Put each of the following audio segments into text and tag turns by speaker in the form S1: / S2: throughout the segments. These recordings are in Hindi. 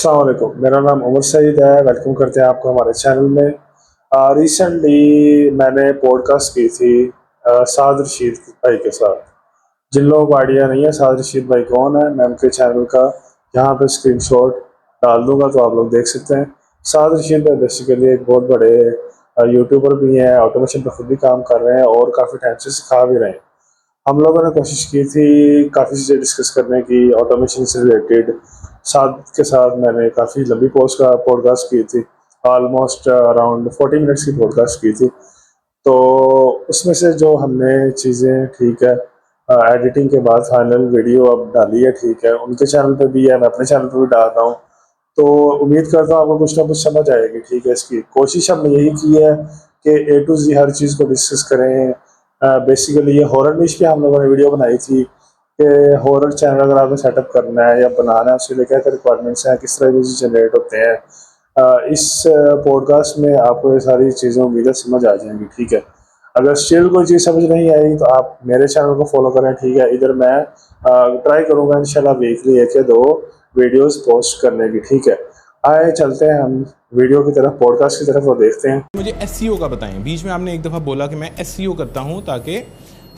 S1: अस्सलाम वालेकुम, मेरा नाम उमर सईद है। वेलकम करते हैं आपको हमारे चैनल में। रिसेंटली मैंने पॉडकास्ट की थी साद रशीद भाई के साथ। जिन लोगों को आइडिया नहीं है साद रशीद भाई कौन है, मैं उनके चैनल का यहाँ पे स्क्रीनशॉट डाल दूंगा तो आप लोग देख सकते हैं। साद रशीद भाई बेसिकली एक बहुत बड़े यूट्यूबर भी हैं, ऑटोमेशन पर खुद भी काम कर रहे हैं और काफ़ी टाइम से सिखा भी रहे हैं। हम लोगों ने कोशिश की थी काफ़ी चीज़ें डिस्कस करने की ऑटोमेशन से रिलेटेड। साथ के साथ मैंने काफ़ी लंबी पोस्ट का पॉडकास्ट की थी, ऑलमोस्ट अराउंड 40 मिनट्स की पॉडकास्ट की थी। तो उसमें से जो हमने चीज़ें ठीक है एडिटिंग के बाद फाइनल वीडियो अब डाली है, ठीक है, उनके चैनल पे भी है, मैं अपने चैनल पे भी डाल रहा हूँ। तो उम्मीद करता हूँ आपको कुछ ना कुछ समझ आएगी। ठीक है, इसकी कोशिश हमने यही की है कि ए टू जी हर चीज़ को डिस्कस करें। बेसिकली ये हॉरर निश पे हम लोगों ने वीडियो बनाई थी कि हॉरर चैनल अगर आपने सेटअप करना है या बनाना है उसके लिए क्या क्या रिक्वायरमेंट्स हैं, किस तरह व्यूज जनरेट होते हैं। इस पॉडकास्ट में आपको ये सारी चीज़ें उम्मीद है समझ आ जाएंगी। ठीक है, अगर स्टिल कोई चीज़ समझ नहीं आई तो आप मेरे चैनल को फॉलो करें। ठीक है, इधर मैं ट्राई करूँगा इंशाल्लाह वीकली एक या दो वीडियोस पोस्ट करने की। ठीक है, आए चलते हैं हम वीडियो की तरफ, पॉडकास्ट की तरफ, और देखते हैं।
S2: मुझे एसईओ का बताएं। बीच में आपने एक दफ़ा बोला कि मैं एसईओ करता हूं ताकि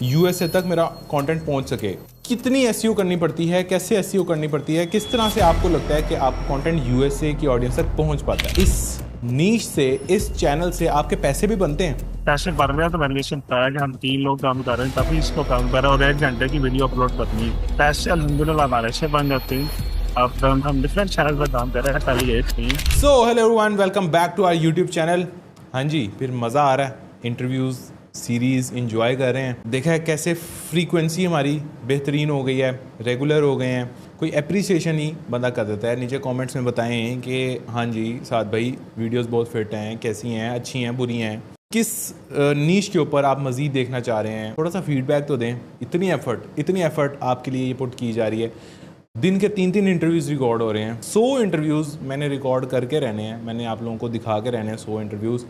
S2: यूएसए तक मेरा कंटेंट पहुंच सके। कितनी एसईओ करनी पड़ती है, कैसे एसईओ करनी पड़ती है, किस तरह से आपको लगता है कि आपका कंटेंट यूएसए की ऑडियंस तक पहुंच पाता है? इस नीश से, इस चैनल से आपके पैसे भी बनते हैं?
S3: पैसे बन रहे हैं तो मैंने इससे बताया कि हम 3 लोग काम कर रहे हैं तभी इसको काम कर रहे हैं और 1 घंटे की वीडियो अपलोड करनी है। पैसे अल्हम्दुलिल्लाह हमारे से बन जाते हैं। अब हम डिफरेंट चैनल पर काम कर रहे हैं, खाली एक नहीं।
S2: So hello everyone, welcome back to our YouTube channel. हाँ जी, फिर मज़ा आ रहा है, इंटरव्यूज़ सीरीज़ इंजॉय कर रहे हैं। देखा है कैसे फ्रीक्वेंसी हमारी बेहतरीन हो गई है, रेगुलर हो गए हैं। कोई अप्रिसिएशन ही बंदा कर देता है। नीचे कमेंट्स में बताएं कि हाँ जी साद भाई वीडियोस बहुत फिट हैं, कैसी हैं, अच्छी हैं, बुरी हैं, किस नीश के ऊपर आप मज़ीद देखना चाह रहे हैं। थोड़ा सा फीडबैक तो दें। इतनी एफ़र्ट आपके लिए ये पुट की जा रही है। दिन के 3-3 इंटरव्यूज़ रिकॉर्ड हो रहे हैं। 100 इंटरव्यूज़ मैंने रिकॉर्ड करके रहने हैं, मैंने आप लोगों को दिखा के रहने हैं 100 इंटरव्यूज़।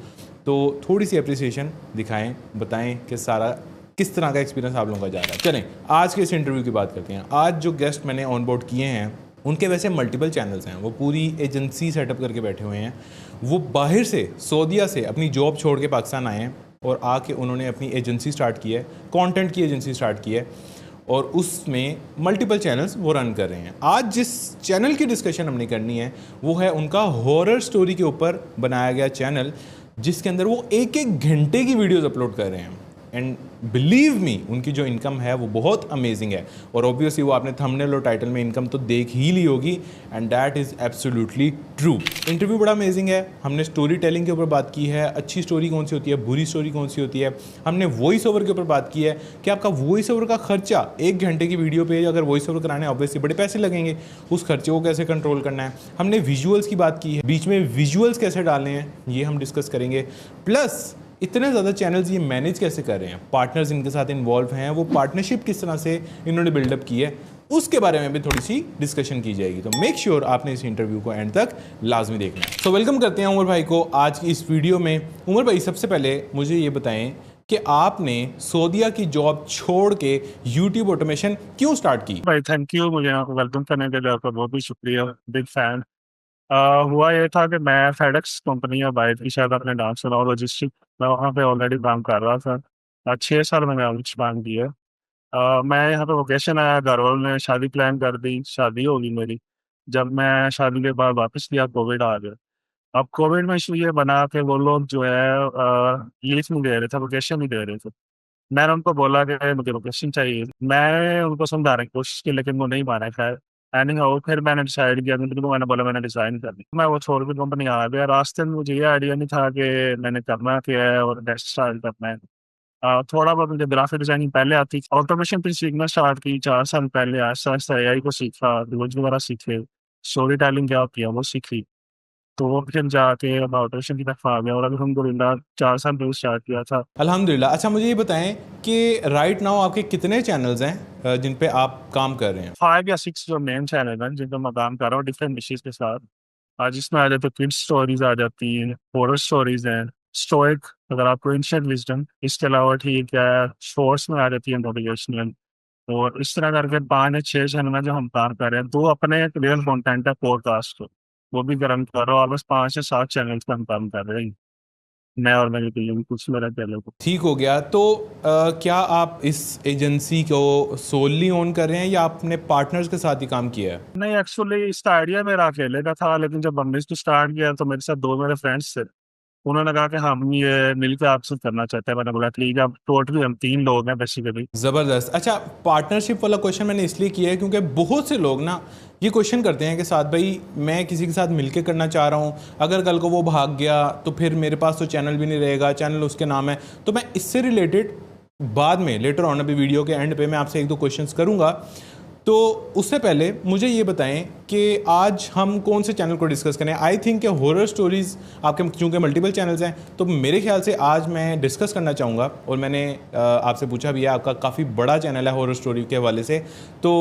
S2: तो थोड़ी सी अप्रिसिएशन दिखाएं, बताएं कि सारा किस तरह का एक्सपीरियंस आप लोगों का जा रहा है। चलें आज के इस इंटरव्यू की बात करते हैं। आज जो गेस्ट मैंने ऑन बोर्ड किए हैं उनके वैसे मल्टीपल चैनल्स हैं, वो पूरी एजेंसी सेटअप करके बैठे हुए हैं। वो बाहर से सऊदीया से अपनी जॉब छोड़ के पाकिस्तान आए हैं और आके उन्होंने अपनी एजेंसी स्टार्ट की है, कंटेंट की एजेंसी स्टार्ट की है और उसमें मल्टीपल चैनल्स वो रन कर रहे हैं। आज जिस चैनल की डिस्कशन हमने करनी है वो है उनका हॉरर स्टोरी के ऊपर बनाया गया चैनल, जिसके अंदर वो 1-1 घंटे की वीडियोस अपलोड कर रहे हैं। एंड बिलीव मी, उनकी जो इनकम है वो बहुत अमेजिंग है। और ऑब्वियसली वो आपने थंबनेल और टाइटल में इनकम तो देख ही ली होगी, and that is absolutely true. Interview बड़ा अमेजिंग है। हमने स्टोरी टेलिंग के ऊपर बात की है, अच्छी स्टोरी कौन सी होती है, बुरी स्टोरी कौन सी होती है। हमने वॉइस ओवर के ऊपर बात की है कि आपका वॉइस ओवर का खर्चा 1 घंटे की वीडियो पे अगर वॉइस ओवर कराने ऑब्वियसली बड़े पैसे लगेंगे, उस खर्चे को कैसे कंट्रोल करना है। हमने विजुअल्स की बात की है, बीच में विजुअल्स कैसे डालने हैं ये हम डिस्कस करेंगे। प्लस इतने ज़्यादा चैनल्स ये मैनेज कैसे कर रहे हैं, पार्टनर्स इनके साथ इन्वॉल्व हैं, वो पार्टनरशिप किस तरह से इन्होंने बिल्डअप की है, उसके बारे में भी थोड़ी सी डिस्कशन की जाएगी। तो मेक श्योर आपने इस इंटरव्यू को एंड तक लाजमी देखना है। सो वेलकम करते हैं उमर भाई को आज की इस वीडियो में। उमर भाई, सबसे पहले मुझे ये बताएं कि आपने सऊदीया की जॉब छोड़ के यूट्यूब ऑटोमेशन क्यों स्टार्ट की?
S3: भाई थैंक यू, मुझे यहाँ को वेलकम करने के लिए आपका बहुत बहुत शुक्रिया, बिग फैन। हुआ ये था कि मैं फेडेक्स कंपनी या बाइट की शायद आपने नाम सुना हो, लॉजिस्टिक, मैं वहाँ पे ऑलरेडी काम कर रहा था। 6 साल मैंने ऑलरेडी काम किया। मैं यहाँ पे वोकेशन आया, घर वालों ने शादी प्लान कर दी, शादी होगी मेरी। जब मैं शादी के बाद वापस लिया, कोविड आ गया। अब कोविड में इशू ये बना कि वो लोग जो है लीव नहीं दे रहे थे, वोकेशन नहीं दे रहे थे। मैंने उनको बोला कि मुझे वोकेशन चाहिए, मैं उनको समझाने की कोशिश की लेकिन वो नहीं माने। खैर एंडिंग हो, फिर मैंने डिसाइड किया, उनको मैंने बोला मैंने डिज़ाइन करनी, मैं वो छोड़ के कंपनी आ गया। रास्ते में मुझे ये आइडिया नहीं था कि मैंने करना क्या है और नेक्स्ट स्टाइल करना है। थोड़ा बहुत मुझे ग्राफिक डिजाइनिंग पहले आती, ऑटोमेशन फिर सीखना स्टार्ट की 4 साल पहले। आहिस्ता आहिस्ता एआई को सीखा, रिवर्स वगैरह सीखे, स्टोरी टेलिंग क्या होती है वो सीखी। तो वो फिर जाके अब ऑटोमेशन की तरफ आ गया और अल्हम्दुलिल्लाह 4 साल पहले स्टार्ट किया था।
S2: अल्हम्दुलिल्लाह। अच्छा, मुझे ये बताएं कि राइट नाउ आपके कितने चैनल्स हैं जिन पे आप काम कर रहे हैं?
S3: 5 या 6 जो मेन चैनल हैं जिन पर मैं काम कर रहा हूँ डिफरेंट डिशेज के साथ। आज इसमें आ जाते हैं किड्स स्टोरीज, आ जाती हैं हॉरर स्टोरीज हैं, स्टोइक, अगर आपको एंशिएंट विजडम, इसके अलावा ठीक है शॉर्ट्स में आ जाती है मोटिवेशनल। और इस तरह करके 5 या 6 चैनल में जो हम काम कर रहे हैं। 2 अपने एक रियल कंटेंट है पॉडकास्ट। वो भी रन कर रहा हूँ। और बस 5 से 7 चैनल्स पे हम काम कर रहे हैं, मैं और मेरे टीम, कुछ मेरा चैनल को।
S2: ठीक हो गया। तो क्या आप इस एजेंसी को सोलली ओन कर रहे हैं या आपने पार्टनर्स के साथ ही काम किया है?
S3: नहीं, एक्चुअली इसका आइडिया मेरा अकेले का था, लेकिन जब हमने इसको स्टार्ट किया तो मेरे साथ 2 मेरे फ्रेंड्स थे। उन्होंने कहा कि हम ये मिलकर आपसे करना चाहते हैं। मैंने बोला ठीक है। अब टोटली हम 3 लोग हैं बेसिकली।
S2: ज़बरदस्त। अच्छा, पार्टनरशिप वाला क्वेश्चन मैंने इसलिए किया है क्योंकि बहुत से लोग ना ये क्वेश्चन करते हैं कि साथ भाई मैं किसी के साथ मिलके करना चाह रहा हूँ, अगर कल को वो भाग गया तो फिर मेरे पास तो चैनल भी नहीं रहेगा, चैनल उसके नाम है। तो मैं इससे रिलेटेड बाद में लेटर ऑन अभी वीडियो के एंड पे मैं आपसे 1-2 क्वेश्चंस करूँगा। तो उससे पहले मुझे ये बताएं कि आज हम कौन से चैनल को डिस्कस करें। आई थिंक कि हॉरर स्टोरीज़ आपके चूँकि मल्टीपल चैनल्स हैं तो मेरे ख्याल से आज मैं डिस्कस करना चाहूँगा, और मैंने आपसे पूछा भी है, आपका काफ़ी बड़ा चैनल है हॉरर स्टोरी के हवाले से। तो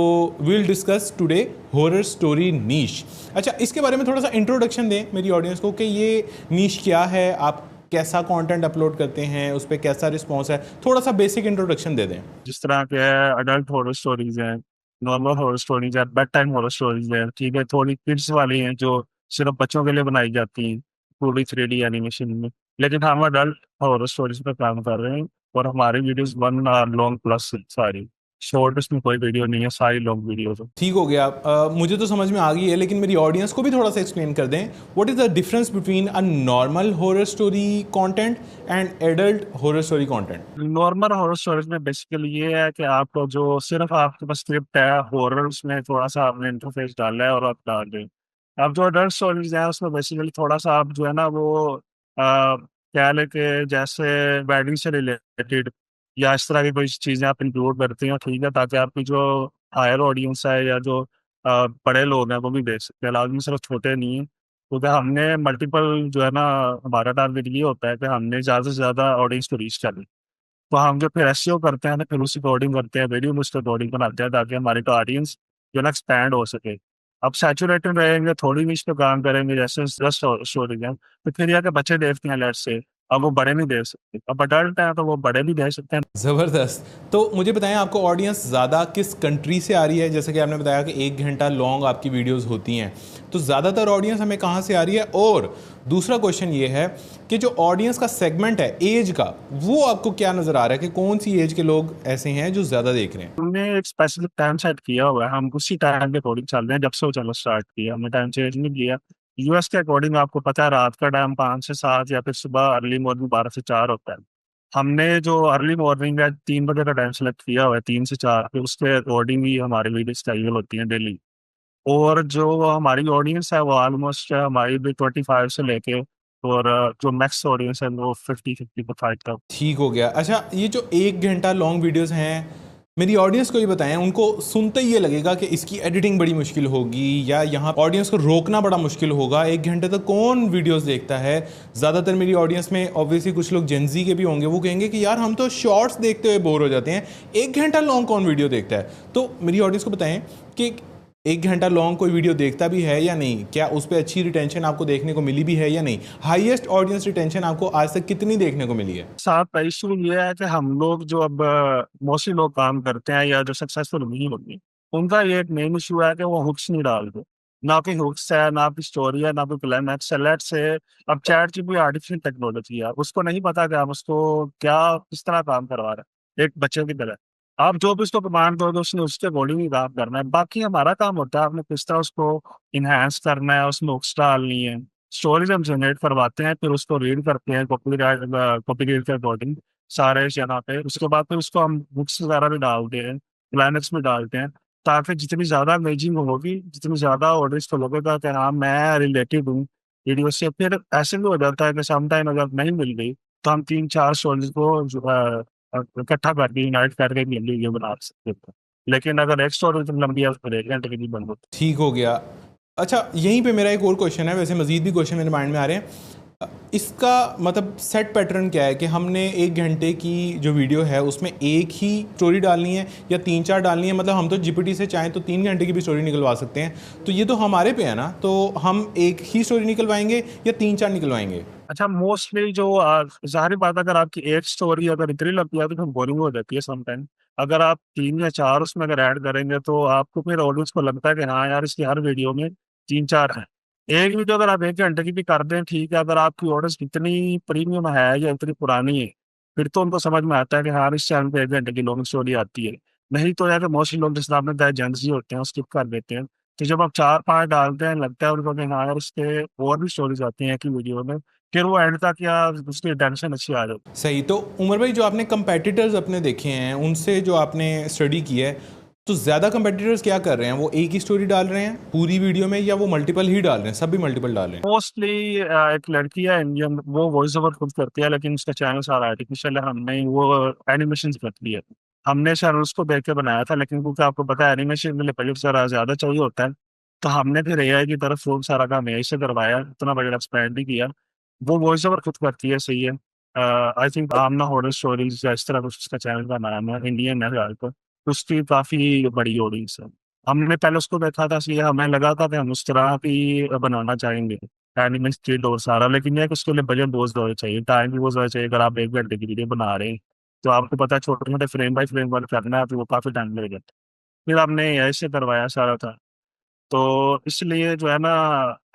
S2: we'll discuss today horror story niche. अच्छा, इसके बारे में थोड़ा सा इंट्रोडक्शन दें मेरी ऑडियंस को कि ये नीश क्या है, आप कैसा कंटेंट अपलोड करते हैं, उस पर कैसा रिस्पॉन्स है, थोड़ा सा बेसिक इंट्रोडक्शन दे दें।
S3: जिस तरह के अडल्ट हॉरर स्टोरीज हैं, नॉर्मल हॉरर स्टोरीज है, बेड टाइम हॉरर स्टोरीज है, ठीक है, थोड़ी किड्स वाली हैं जो सिर्फ बच्चों के लिए बनाई जाती हैं पूरी 3D एनिमेशन में। लेकिन हम अडल्ट हॉरर स्टोरीज पे काम कर रहे हैं, और हमारी वीडियोस 1 आवर लॉन्ग प्लस सारी। शॉर्ट इसमें कोई वीडियो नहीं है, सारी लॉन्ग वीडियोस है।
S2: ठीक हो गया। मुझे तो समझ में आ गई है, लेकिन मेरी ऑडियंस को भी थोड़ा सा एक्सप्लेन कर दें, what is the difference between a normal horror story content and adult horror story content.
S3: Normal horror stories में बेसिकली ये है कि आपको जो सिर्फ आपके पास स्क्रिप्ट है, हॉरर उसमें थोड़ा सा आपने इंटरफेस डाला है और आप डाल रहे हैं। अब जो अडल्ट स्टोरीज हैं उसमें बेसिकली थोड़ा सा आप जो है ना वो क्या लेके, जैसे वेडिंग से रिलेटेड या इस तरह की कोई चीज़ें आप इंक्लूड करते हैं, ठीक है, ताकि आपकी जो हायर ऑडियंस है या जो बड़े लोग हैं वो भी देख सकते हैं, लाजमी सिर्फ छोटे नहीं हैं। क्योंकि हमने मल्टीपल जो है ना, हमारा टारगेट ये होता है कि हमने ज़्यादा से ज़्यादा ऑडियंस को रीच करनी। तो हम जो फिर एसईओ करते हैं ना, फिर उसकी कोडिंग करते हैं, वीडियो में उसका कोडिंग बनाते हैं ताकि हमारी तो ऑडियंस जो है ना एक्सपैंड हो सके। अब सैचुरेटेड रहेंगे, थोड़ी निश पे काम करेंगे, जैसे जस्ट स्टोरी है, तो फिर यह कि बच्चे देखते हैं लेट्स से, अब वो बड़े नहीं देख सकते। अब अडल्ट हैं तो वो बड़े भी देख सकते हैं।
S2: ज़बरदस्त। तो मुझे बताएं, आपको ऑडियंस ज़्यादा किस कंट्री से आ रही है? जैसे कि आपने बताया कि 1 घंटा लॉन्ग आपकी वीडियोस होती हैं, तो ज़्यादातर ऑडियंस हमें कहाँ से आ रही है? और दूसरा क्वेश्चन ये है कि जो ऑडियंस का सेगमेंट है एज का, वो आपको क्या नज़र आ रहा है कि कौन सी एज के लोग ऐसे हैं जो ज़्यादा देख रहे हैं?
S3: हमने एक स्पेसिफिक टाइम सेट किया हुआ है, हम उसी टाइम के अकॉर्डिंग चल रहे हैं। जब से वो चैनल स्टार्ट किया हमने टाइम चेंज नहीं किया। यूएस के अकॉर्डिंग आपको पता है रात का टाइम 5 से 7 या फिर सुबह अर्ली मॉर्निंग 12 से 4 होता है। हमने जो अर्ली मॉर्निंग है 3 बजे का टाइम सेलेक्ट किया हुआ है, 3 से 4, फिर उसके अकॉर्डिंग ही हमारी वीडियोस टाइम होती हैं डेली। और जो हमारी ऑडियंस है वो ऑलमोस्ट हमारी भी 25 से लेके, और जो मैक्स ऑडियंस है वो 50-55 तक।
S2: ठीक हो गया। अच्छा, ये जो 1 घंटा लॉन्ग वीडियोस हैं, मेरी ऑडियंस को ये बताएं, उनको सुनते ही ये लगेगा कि इसकी एडिटिंग बड़ी मुश्किल होगी या यहाँ ऑडियंस को रोकना बड़ा मुश्किल होगा। 1 घंटे तक कौन वीडियोस देखता है? ज़्यादातर मेरी ऑडियंस में ऑब्वियसली कुछ लोग जेंजी के भी होंगे, वो कहेंगे कि यार हम तो शॉर्ट्स देखते हुए बोर हो जाते हैं, 1 घंटा लॉन्ग कौन वीडियो देखता है? तो मेरी ऑडियंस को बताएं कि 1 घंटा लॉन्ग कोई वीडियो देखता भी है या नहीं, क्या उस पर अच्छी रिटेंशन आपको देखने को मिली भी है या नहीं, हाईएस्ट ऑडियंस रिटेंशन आपको आज तक कितनी देखने को मिली है?
S3: साथ इशू ये है कि हम लोग जो अब मोस्टली लोग काम करते हैं या जो सक्सेसफुल नहीं होते, उनका ये एक मेन इशू है कि वो हुक्स नहीं डालते। ना कोई हुक्स है, ना कोई स्टोरी है, ना कोई क्लाइमैक्स है। लेट्स से अब चैट जी कोई आर्टिफिशियल टेक्नोलॉजी है, उसको नहीं पता कि हम उसको क्या किस तरह काम करवा रहे हैं, एक बच्चे की तरह। आप जो भी उसको कमांड दोगे उसने उसके अकॉर्डिंग ही काम करना है। बाकी हमारा काम होता है आपने किस तरह उसको इनहेंस करना है, उसमें हुक्स डालनी है। स्टोरीज हम जनरेट करवाते हैं, फिर उसको रीड करते हैं कॉपीराइट के अकॉर्डिंग सारे यहाँ पे। उसके बाद फिर उसको हम बुक्स वगैरह भी डालते हैं, प्लैनेट्स में डालते हैं, ताकि जितनी ज़्यादा अमेजिंग होगी, जितनी ज़्यादा ऑडियंस को लगेगा कि हाँ मैं रिलेटेड हूँ वीडियो से। फिर ऐसे भी हो जाता है कि समटाइम अगर नहीं मिल गई तो हम 3-4 स्टोरीज को जो है, इकट्ठा करके यूनाइट करके एक लंबी वीडियो बना सकते हैं। लेकिन अगर एक स्टोरी लंबी है उसको 1 घंटे की भी बन होती
S2: ठीक हो गया। अच्छा, यहीं पे मेरा एक और क्वेश्चन है, वैसे मज़ीद भी क्वेश्चन मेरे माइंड में आ रहे हैं। इसका मतलब सेट पैटर्न क्या है कि हमने 1 घंटे की जो वीडियो है उसमें एक ही स्टोरी डालनी है या 3-4 डालनी है? मतलब हम तो जीपीटी से चाहें तो 3 घंटे की भी स्टोरी निकलवा सकते हैं, तो ये तो हमारे पे है ना, तो हम एक ही स्टोरी निकलवाएंगे या 3-4 निकलवाएंगे?
S3: अच्छा, मोस्टली जो ज़ाहिर बात है, अगर आपकी एक स्टोरी अगर इतनी लंबी है तो फिर बोरिंग हो जाती है समटाइम। अगर आप 3 या 4 उसमें अगर ऐड करेंगे तो आपको फिर ऑडियंस को लगता है कि हाँ यार इसकी हर वीडियो में 3-4 है। एक वीडियो अगर आप 1 घंटे की भी कर दें ठीक है, अगर आपकी ऑडियंस इतनी प्रीमियम है या इतनी पुरानी है, फिर तो उनको समझ में आता है कि हाँ इस चैनल पे 1 घंटे की लॉन्ग स्टोरी आती है। नहीं तो यार मोस्टली लोग जिस आपने बताया जेंट्स होते हैं, स्किप कर देते हैं। तो जब आप 4-5 डालते हैं, लगता है उनको कि हाँ यार इसके और भी स्टोरीज आती हैं कि वीडियो में, फिर वो एंड तक या उसकी टेंशन अच्छी आ जाती है।
S2: सही। तो उमर भाई, जो आपने कंपेटिटर्स अपने देखे हैं, उनसे जो आपने स्टडी की है, तो ज़्यादा कंपेटिटर्स क्या कर रहे हैं? वो एक ही स्टोरी डाल रहे हैं पूरी वीडियो में, या वो मल्टीपल ही डाल रहे हैं, सब भी मल्टीपल डाल रहे हैं?
S3: मोस्टली एक लड़की है इंडियन, वो वॉइस ओवर खुद करती है, लेकिन उसका चैनल सारा आर्टिफिशियल है। हमने वो एनिमेशन करती है, हमने चैनल उसको देख के बनाया था, लेकिन क्योंकि आपको पता है एनिमेशन के लिए बजट जरा ज्यादा चाहिए होता है, तो हमने फिर एआई की तरफ वो सारा काम एआई से करवाया, इतना बजट स्पेंड नहीं किया। वो वॉइस ओवर खुद करती है, सही है। I think Aamna horror stories या इस तरह कुछ उसका चैनल का नाम है, इंडियन है फिलहाल तो। उसकी काफी बड़ी ऑडियंस है। हमने पहले उसको देखा था, इसलिए हमें लगा था कि हम उस तरह की बनाना चाहेंगे एनिमल स्ट्रीट और सारा, लेकिन यह है कि उसके लिए बजट बहुत ज़्यादा चाहिए, टाइम भी बहुत ज़्यादा चाहिए। अगर आप 1 घंटे की वीडियो बना रहे हैं तो आपको पता है छोटे मोटे फ्रेम बाय फ्रेम वर्क करना है, तो वो काफ़ी टाइम लग जाता है। फिर हमने ऐसे करवाया सारा था, तो इसलिए जो है ना,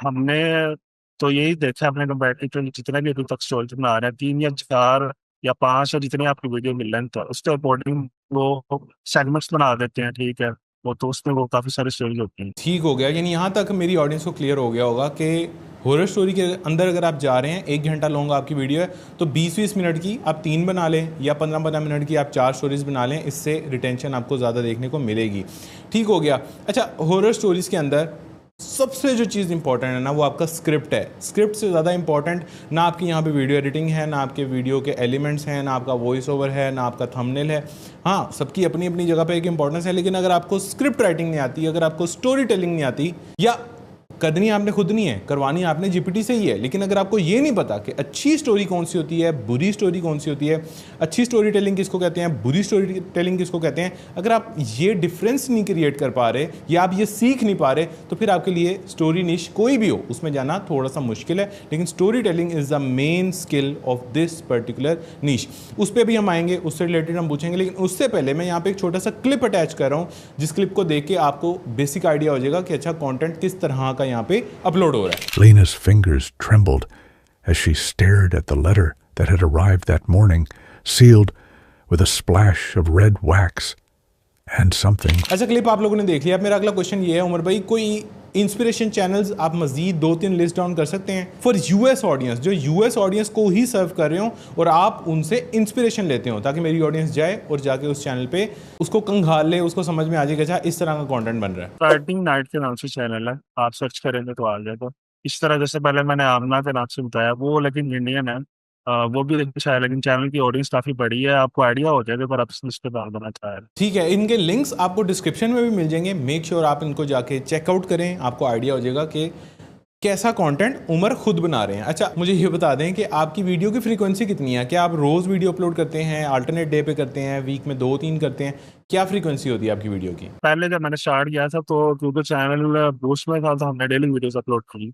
S3: हमने तो यही देखा अपने कंपेटिटर जितने भी अभी तक स्टोरी बना रहे हैं, 3 या 4 या 5 या जितने आपकी वीडियो मिल रहे हैं, तो उसके अकॉर्डिंग वो सेगमेंट्स बना देते हैं, ठीक है। वो तो उसमें वो काफ़ी सारी स्टोरीज होती हैं।
S2: ठीक हो गया। यानी यहाँ तक मेरी ऑडियंस को क्लियर हो गया होगा कि हॉरर स्टोरी के अंदर अगर आप जा रहे हैं, 1 घंटा लॉन्ग आपकी वीडियो है, तो 20-20 मिनट की आप 3 बना लें, या 15-15 मिनट की आप 4 स्टोरीज बना लें। इससे रिटेंशन आपको ज़्यादा देखने को मिलेगी। ठीक हो गया। अच्छा, हॉरर स्टोरीज़ के अंदर सबसे जो चीज़ इंपॉर्टेंट है ना, वो आपका स्क्रिप्ट है। स्क्रिप्ट से ज़्यादा इंपॉर्टेंट ना आपकी यहाँ पे वीडियो एडिटिंग है, ना आपके वीडियो के एलिमेंट्स हैं, ना आपका वॉइस ओवर है, ना आपका थंबनेल है। हाँ, सबकी अपनी अपनी जगह पे एक इंपॉर्टेंस है, लेकिन अगर आपको स्क्रिप्ट राइटिंग नहीं आती, अगर आपको स्टोरी टेलिंग नहीं आती, या करनी आपने खुद नहीं है, करवानी आपने जीपीटी से ही है, लेकिन अगर आपको ये नहीं पता कि अच्छी स्टोरी कौन सी होती है, बुरी स्टोरी कौन सी होती है, अच्छी स्टोरी टेलिंग किसको कहते हैं, बुरी स्टोरी टेलिंग किसको कहते हैं, अगर आप ये डिफरेंस नहीं क्रिएट कर पा रहे या आप ये सीख नहीं पा रहे, तो फिर आपके लिए स्टोरी निश कोई भी हो उसमें जाना थोड़ा सा मुश्किल है। लेकिन story telling is the main skill of this particular निश। उस पर भी हम आएंगे, उससे रिलेटेड हम पूछेंगे, लेकिन उससे पहले मैं यहाँ पे एक छोटा सा क्लिप अटैच कर रहा हूँ, जिस क्लिप को देख के आपको बेसिक आइडिया हो जाएगा कि अच्छा कंटेंट किस तरह का यहाँ पे अपलोड हो रहा है।
S4: Lena's fingers trembled as she stared at the letter that had arrived that morning, sealed with a splash of red wax and something.
S2: अच्छा, क्लिप आप लोगों ने देख लिया। अब मेरा अगला क्वेश्चन ये है उमर भाई, कोई इंस्पिरेशन चैनल्स आप मजीद 2-3 लिस्ट डाउन कर सकते हैं फॉर यूएस ऑडियंस, जो यूएस ऑडियंस को ही सर्व कर रहे हो और आप उनसे इंस्पिरेशन लेते हो, ताकि मेरी ऑडियंस जाए और जाके उस चैनल पे उसको कंघाल ले, उसको समझ में आ जाएगा अच्छा इस तरह का कंटेंट बन रहा है।
S3: स्टार्टिंग नाइट के नाम से चैनल है, आप सर्च करेंगे तो आ जाएगा। इस तरह जैसे पहले मैंने आमना के नाम से बताया, वो लेकिन इंडियन है। वो भी अच्छा है, लेकिन चैनल की ऑडियंस काफ़ी बड़ी है, आपको आइडिया हो जाएगा पर आप इस लिस्ट पे डाल देना चाह रहे हैं।
S2: ठीक है, इनके लिंक्स आपको डिस्क्रिप्शन में भी मिल जाएंगे। मेक श्योर आप इनको जाके चेकआउट करें, आपको आइडिया हो जाएगा कि कैसा कंटेंट उमर खुद बना रहे हैं। अच्छा, मुझे ये बता दें कि आपकी वीडियो की फ्रीक्वेंसी कितनी है? क्या आप रोज़ वीडियो अपलोड करते हैं, अल्टरनेट डे पे करते हैं, वीक में 2-3 करते हैं? क्या फ्रीक्वेंसी होती है आपकी वीडियो की?
S3: पहले जब मैंने स्टार्ट किया था तो क्योंकि चैनल बूस्ट में था, तो हमने डेली वीडियोस अपलोड की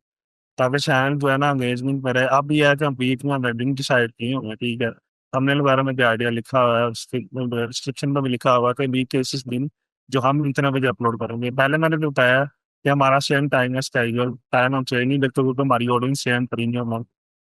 S3: ताकि चैनल जो है ना एंगेजमेंट में रहे। अब ये है कि हम वीक में वेडिंग डिसाइड किए हुए हैं, ठीक है। हमने वगैरह में भी आइडिया लिखा हुआ है, डिस्क्रिप्शन में भी लिखा हुआ है कि वीक के इस दिन जो हम इतने बजे अपलोड करेंगे। पहले मैंने भी बताया कि हमारा सेम टाइम है, स्केड्यूल टाइम हम चेंज नहीं देखते, क्योंकि हमारी ऑडियंस सेम प्रीमियम है,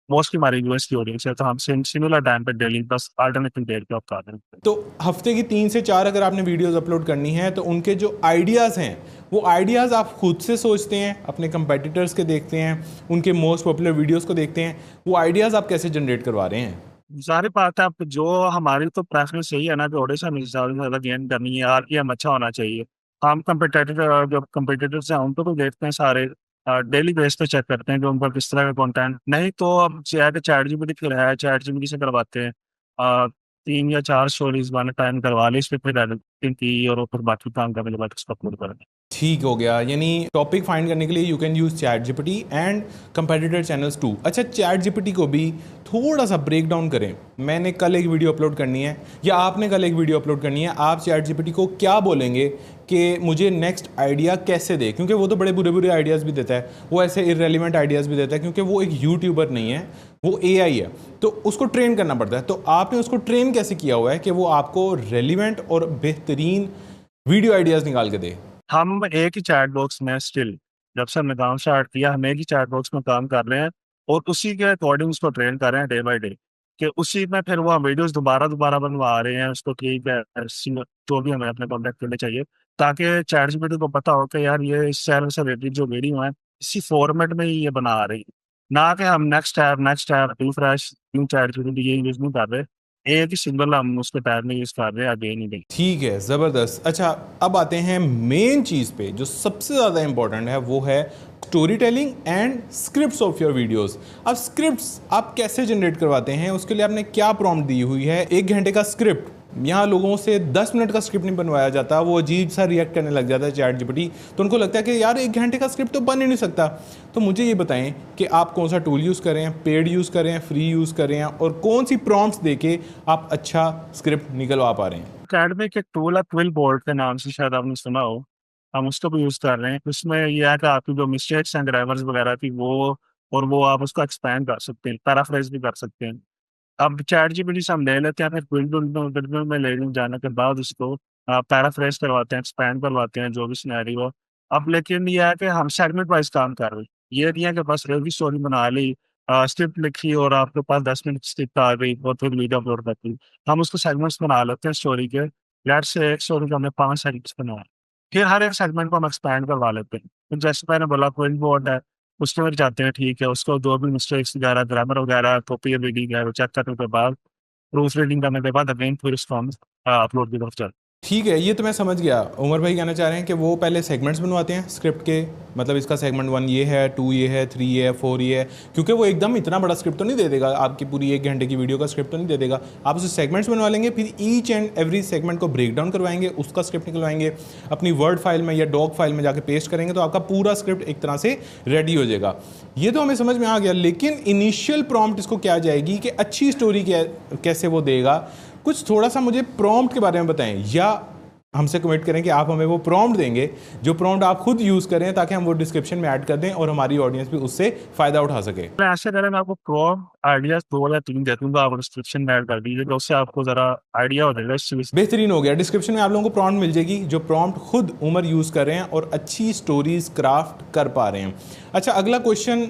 S3: मोस्टली हमारी यूएस की ऑडियंस है, तो हम सेम सिमिलर टाइम पे डेली बस अल्टरनेटिव डेट पे आप कर देंगे।
S2: तो हफ्ते की 3 से 4 अगर आपने वीडियोस अपलोड करनी है, तो उनके जो आइडियाज़ हैं, वो आइडियाज़ आप खुद से सोचते हैं, अपने कंपेटिटर्स के देखते हैं, उनके मोस्ट पॉपुलर वीडियोस को देखते हैं, वो आइडियाज़ आप कैसे जनरेट करवा रहे हैं?
S3: सारी बात है, अब जो हमारी तो प्रेफरेंस यही है ना कि ऑडियंस हमें ज़्यादा से ज़्यादा गेन करनी है, आरपीएम अच्छा होना चाहिए। हम कंपटीटर जो कंपटीटर्स हैं उनको तो देखते हैं सारे, डेली बेस पे चेक करते हैं कि उन पर किस तरह का कंटेंट। नहीं तो अब चैट जीपीटी फिर है, चैट जीपीटी से करवाते हैं। 3 या 4 स्टोरीज वन टाइम करवा ली, इस पर फिर एडिटिंग की और फिर बाकी काम करने के बाद उसको अपलोड कर दें।
S2: ठीक हो गया। यानी टॉपिक फाइंड करने के लिए you can use ChatGPT and competitor channels too. अच्छा, चैट जीपीटी को भी थोड़ा सा ब्रेक डाउन करें। मैंने कल एक वीडियो अपलोड करनी है या आपने कल एक वीडियो अपलोड करनी है, आप चैट जीपीटी को क्या बोलेंगे कि मुझे नेक्स्ट आइडिया कैसे दे? क्योंकि वो तो बड़े बुरे बुरे आइडियाज़ भी देता है, वो ऐसे इररेलेवेंट आइडियाज़ भी देता है, क्योंकि वो एक यूट्यूबर नहीं है, वो एआई है, तो उसको ट्रेन करना पड़ता है। तो आपने उसको ट्रेन कैसे किया हुआ है कि वो आपको रेलिवेंट और बेहतरीन वीडियो आइडियाज़ निकाल के दे?
S3: हम एक ही चैट बॉक्स में स्टिल जब से हमने काम स्टार्ट किया, हम एक ही चैट बॉक्स में काम कर रहे हैं और उसी के अकॉर्डिंग उसको ट्रेन कर रहे हैं डे बाय डे, कि उसी में फिर वो हम वीडियोस दोबारा दोबारा बनवा रहे हैं उसको, ठीक है जो भी हमें अपने कॉन्टेक्ट करने चाहिए, ताकि चैट जीपीटी को पता हो कि यार ये इस चैनल से रिलेटेड जो वीडियो है इसी फॉर्मेट में ही ये बना रही है, ना कि हम next tab refresh new chat GPT ये यूज नहीं कर रहे, एक ही सिंगल हम उसके टैब में यूज कर रहे हैं अगेन ही।
S2: ठीक है, ज़बरदस्त। अच्छा, अब आते हैं मेन चीज़ पे जो सबसे ज़्यादा इंपॉर्टेंट है, वो है story telling and scripts of your videos. अब स्क्रिप्ट्स आप कैसे जनरेट करवाते हैं, उसके लिए आपने क्या प्रॉम्प्ट दी हुई है? 1 घंटे का स्क्रिप्ट, यहाँ लोगों से 10 मिनट का स्क्रिप्ट नहीं बनवाया जाता, वो अजीब सा रिएक्ट करने लग जाता है चैट जीपीटी, तो उनको लगता है कि यार 1 घंटे का स्क्रिप्ट तो बन ही नहीं सकता। तो मुझे ये बताएं कि आप कौन सा टूल यूज़ कर रहे हैं, पेड यूज़ कर रहे हैं, फ्री यूज़ कर रहे हैं, और कौन सी प्रॉम्प्ट्स देके आप अच्छा स्क्रिप्ट निकलवा पा रहे हैं?
S3: अकेडमिक एक टूल है क्विल बोर्ड के नाम से, शायद आपने सुना हो, हम उसको भी यूज़ कर रहे हैं। उसमें ये है कि आपकी जो मिस्टेक्स हैं ग्रामर्स वगैरह की वो आप उसको एक्सपैंड कर सकते हैं, पैराफ्रेज भी कर सकते हैं। अब चैट जीपीटी से हम ले लेते हैं, फिर बिल्कुल में लेने जाने के बाद उसको पैराफ्रेज करवाते हैं, एक्सपैंड करवाते हैं जो भी सिनेरियो। अब लेकिन ये है कि हम सेगमेंट वाइज काम कर रहे हैं, ये नहीं है कि बस रेडी स्टोरी बना ली, स्क्रिप्ट लिखी और आपके पास 10 मिनट स्क्रिप्ट आ गई और फिर वीडियो अपलोड कर दी। हम उसको सेगमेंट्स बना लेते हैं स्टोरी के, लेट से एक स्टोरी के हमने 5 सेगमेंट्स बनाए, फिर हर एक सेगमेंट को हम एक्सपैंड करवा लेते हैं। तो जैसे मैंने बोला क्विल बोर्ड है, उसके में जाते हैं, ठीक है, उसको जो भी मिस्टेक्स वगैरह ग्रामर वगैरह कॉपी रीडिंग है वो चेक करने के बाद, प्रूफ रीडिंग करने के बाद अगेन फिर उसको हम अपलोड की तरफ चलते हैं।
S2: ठीक है, ये तो मैं समझ गया। उमर भाई कहना चाह रहे हैं कि वो पहले सेगमेंट्स बनवाते हैं स्क्रिप्ट के, मतलब इसका सेगमेंट 1 ये है, 2 ये है, 3 ये है, 4 ये है, क्योंकि वो एकदम इतना बड़ा स्क्रिप्ट तो नहीं दे देगा, आपकी पूरी 1 घंटे की वीडियो का स्क्रिप्ट तो नहीं दे देगा। आप उसे सेगमेंट्स बनवा लेंगे, फिर ईच एंड एवरी सेगमेंट को ब्रेक डाउन करवाएंगे, उसका स्क्रिप्ट निकलवाएंगे, अपनी वर्ड फाइल में या डॉक फाइल में जाके पेस्ट करेंगे, तो आपका पूरा स्क्रिप्ट एक तरह से रेडी हो जाएगा। ये तो हमें समझ में आ गया, लेकिन इनिशियल प्रॉम्प्ट इसको क्या जाएगी कि अच्छी स्टोरी कैसे वो देगा? कुछ थोड़ा सा मुझे प्रॉम्प्ट के बारे में बताएं, या हमसे कमेंट करें कि आप हमें वो प्रॉम्प्ट देंगे जो प्रॉम्प्ट आप खुद यूज़ करें, ताकि हम वो डिस्क्रिप्शन में ऐड कर दें और हमारी ऑडियंस भी उससे फ़ायदा उठा सके।
S3: मैं ऐसे करें, मैं आपको प्रॉम्प्ट आइडियाज 2 या 3 दे दूंगा, आप डिस्क्रिप्शन में ऐड कर दीजिएगा, उससे आपको ज़रा आइडिया हो जाएगा इस चीज़।
S2: बेहतरीन हो गया। डिस्क्रिप्शन में आप लोगों को प्रॉम्प्ट मिल जाएगी जो प्रॉम्प्ट खुद उमर यूज़ कर रहे हैं और अच्छी स्टोरीज क्राफ्ट कर पा रहे हैं। अच्छा, अगला क्वेश्चन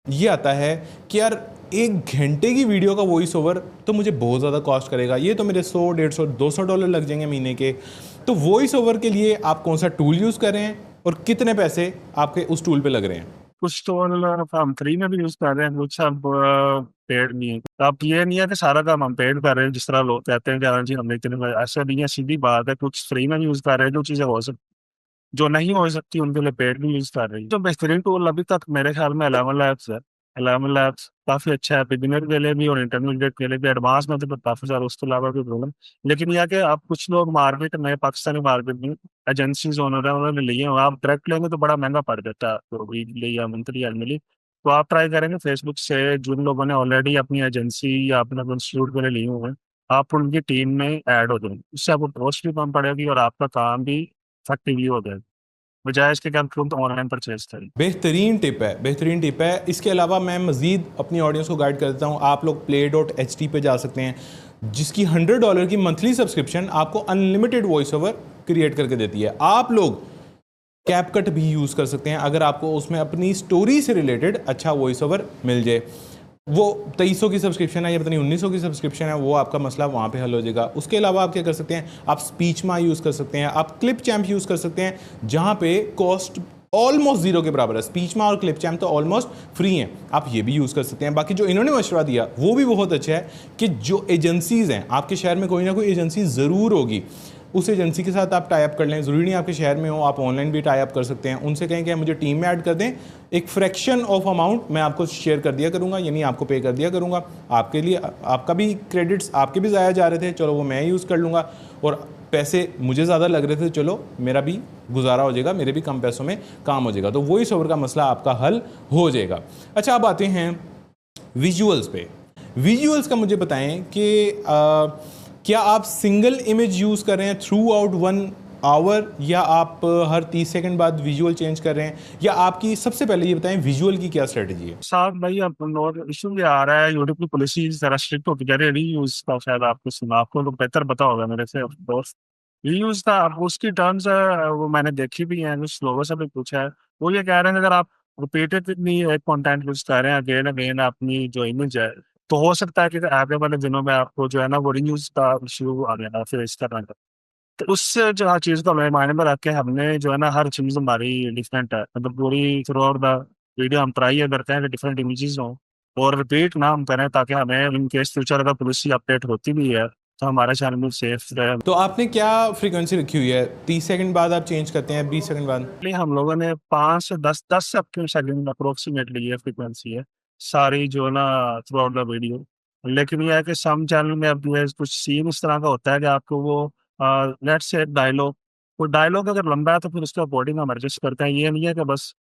S2: ये आता है कि यार 1 घंटे की वीडियो का वॉइस ओवर तो मुझे बहुत ज़्यादा कॉस्ट करेगा, ये तो मेरे 100, 150, $200 लग जाएंगे महीने के। तो वॉइस ओवर के लिए आप कौन सा टूल यूज़ कर रहे हैं और कितने पैसे आपके उस टूल पे लग रहे हैं?
S3: कुछ तो हम फ्री में भी यूज़ कर रहे हैं, कुछ अब पेड नहीं है। तो अब ये नहीं है कि सारा काम हम पेड कर रहे हैं, जिस तरह लोग कहते हैं कि हाँ जी हमने इतने, ऐसा नहीं है, सीधी बात है, कुछ फ्री में भी यूज़ कर रहे हैं, जो चीज़ें हो सकती, जो नहीं हो सकती उनके लिए पेड भी यूज़ कर रही है। जो बेहतरीन टूल अभी तक मेरे ख्याल में 11 लैब्स है। 11 लैब्स काफ़ी अच्छा है, बिगिनर के लिए भी और इंटरमीडिएट के लिए भी, एडवांस में तो काफ़ी सारा उसके अलावा भी प्रॉब्लम। लेकिन यह कि आप कुछ लोग मार्केट में, पाकिस्तानी मार्केट में एजेंसीज ओनर है, उन्होंने लिए हुए, आप डायरेक्ट लेंगे तो बड़ा महंगा पड़ जाता है आपको, वीकली या मंथली एनुअली। तो आप ट्राई करेंगे फेसबुक से, जिन लोगों ने ऑलरेडी अपनी एजेंसी या अपना इंस्टीट्यूट के लिए लिए हुए हैं, आप उनकी टीम में ऐड हो जाएंगे, उससे आपको कॉस्ट भी कम पड़ेगी और आपका काम भी इफेक्टिवली हो जाएगा, बजाय इसके कि हम तुरंत ऑनलाइन परचेज करें।
S2: बेहतरीन टिप है, बेहतरीन टिप है। इसके अलावा मैं मज़ीद अपनी ऑडियंस को गाइड कर देता हूँ। आप लोग play.ht पे जा सकते हैं, जिसकी $100 की मंथली सब्सक्रिप्शन आपको अनलिमिटेड वॉइस ओवर क्रिएट करके देती है। आप लोग कैपकट भी यूज़ कर सकते हैं अगर आपको उसमें अपनी स्टोरी से रिलेटेड अच्छा वॉइस ओवर मिल जाए। वो 2300 की सब्सक्रिप्शन है या पता नहीं 1900 की सब्सक्रिप्शन है, वो आपका मसला वहाँ पे हल हो जाएगा। उसके अलावा आप क्या कर सकते हैं, आप स्पीच मा यूज़ कर सकते हैं, आप क्लिप चैम्प यूज़ कर सकते हैं, जहाँ पे कॉस्ट ऑलमोस्ट जीरो के बराबर है। स्पीच मा और क्लिप चैम्प तो ऑलमोस्ट फ्री हैं, आप ये भी यूज़ कर सकते हैं। बाकी जो इन्होंने मशवरा दिया वो भी बहुत अच्छा है कि जो एजेंसीज़ हैं, आपके शहर में कोई ना कोई एजेंसी ज़रूर होगी, उस एजेंसी के साथ आप टाई अप कर लें। ज़रूरी नहीं आपके शहर में हो, आप ऑनलाइन भी टाई अप कर सकते हैं। उनसे कहें कि मुझे टीम में ऐड कर दें, एक फ्रैक्शन ऑफ अमाउंट मैं आपको शेयर कर दिया करूँगा, यानी आपको पे कर दिया करूँगा। आपके लिए आपका भी क्रेडिट्स आपके भी ज़ाया जा रहे थे, चलो वो मैं यूज़ कर लूँगा, और पैसे मुझे ज़्यादा लग रहे थे, चलो मेरा भी गुजारा हो जाएगा, मेरे भी कम पैसों में काम हो जाएगा। तो वॉइस ओवर का मसला आपका हल हो जाएगा। अच्छा, अब आते हैं विजुअल्स पे। विजुअल्स का मुझे बताएं कि क्या आप सिंगल इमेज यूज़ कर रहे हैं थ्रू आउट 1 आवर, या आप हर 30 सेकंड बाद विजुअल चेंज कर रहे हैं, या आपकी, सबसे पहले ये बताएं विजुअल की क्या स्ट्रेटजी है?
S3: साहब भाई, अब नोट इशू ये आ रहा है, यूट्यूब की पॉलिसी जरा स्ट्रिक्ट होती जा रही है रीयूज का, शायद आपको सुना, आपको तो बेहतर पता होगा मेरे से दोस्त। रीयूज का अब उसकी टर्म्स वो मैंने देखी भी हैं, कुछ लोगों से भी पूछा है, वो ये कह रहे हैं कि अगर आप रिपीटेडली एक कंटेंट यूज कर रहे हैं अगेन अगेन अपनी जो इमेज है, तो हो सकता है कि आगे वाले दिनों में आपको जो है ना वो रीयूज का इशू आ गया फिर इस तरह का। तो उससे जो हर चीज़ को मायने में रख के हमने जो है ना हर चीज़ हमारी डिफरेंट है, मतलब पूरी थ्रू आउट द वीडियो हम ट्राई ये करते हैं कि डिफरेंट इमेजेस हों और रिपीट ना हम करें, ताकि हमें इन केस फ्यूचर अगर पॉलिसी अपडेट होती भी है तो हमारा चैनल भी सेफ रहे।
S2: तो आपने क्या फ्रीक्वेंसी रखी हुई है? 30 सेकंड बाद आप चेंज करते हैं, 20 सेकंड बाद?
S3: इसलिए हम लोगों ने 5 से 10 सेकंड अप्रोक्सीमेटली ये फ्रीक्वेंसी है सारी जो है ना थ्रू आउट द वीडियो। लेकिन ये है कि सम चैनल में अब ये कुछ सीन इस तरह का होता है कि आपको वो लेट्स से डायलॉग, वो डायलॉग अगर लंबा है तो फिर उसके अकॉर्डिंग हम एडजस्ट करते हैं। ये नहीं है कि बस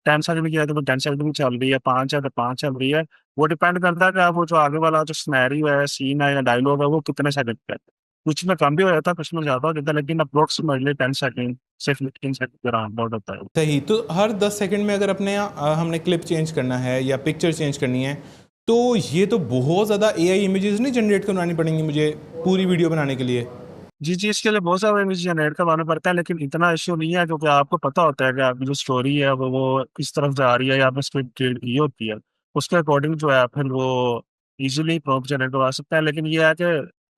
S3: 10 सेकंड की है तो 10 सेकंड में चल रही है, 5 है तो 5 चल रही है। वो डिपेंड करता है कि आप वो जो आगे वाला जो सिनेरियो है, सीन है या डायलॉग है वो कितने सेकंड का है। कुछ में कम भी हो जाता है, कुछ में ज़्यादा हो जाता है, लेकिन अप्रोक्सीमेटली 10 सेकंड से 15 सेकंड के अराउंड बहुत होता है।
S2: सही। तो हर 10 सेकंड में अगर अपने हमने क्लिप चेंज करना है या पिक्चर चेंज करनी है, तो ये तो बहुत ज़्यादा एआई इमेजेस नहीं जनरेट करवानी पड़ेंगी मुझे पूरी वीडियो बनाने के लिए?
S3: जी, जी, इसके लिए बहुत सारे इमेज जनरेट करवाना पड़ता है, लेकिन इतना इश्यू नहीं है क्योंकि आपको पता होता है कि आपकी जो स्टोरी है वो किस तरफ जा रही है या आपने स्क्रिप्ट ये होती है। उसके अकॉर्डिंग जो है फिर वो ईज़िली प्रॉम्प्ट जनरेट करवा सकते हैं। लेकिन ये है कि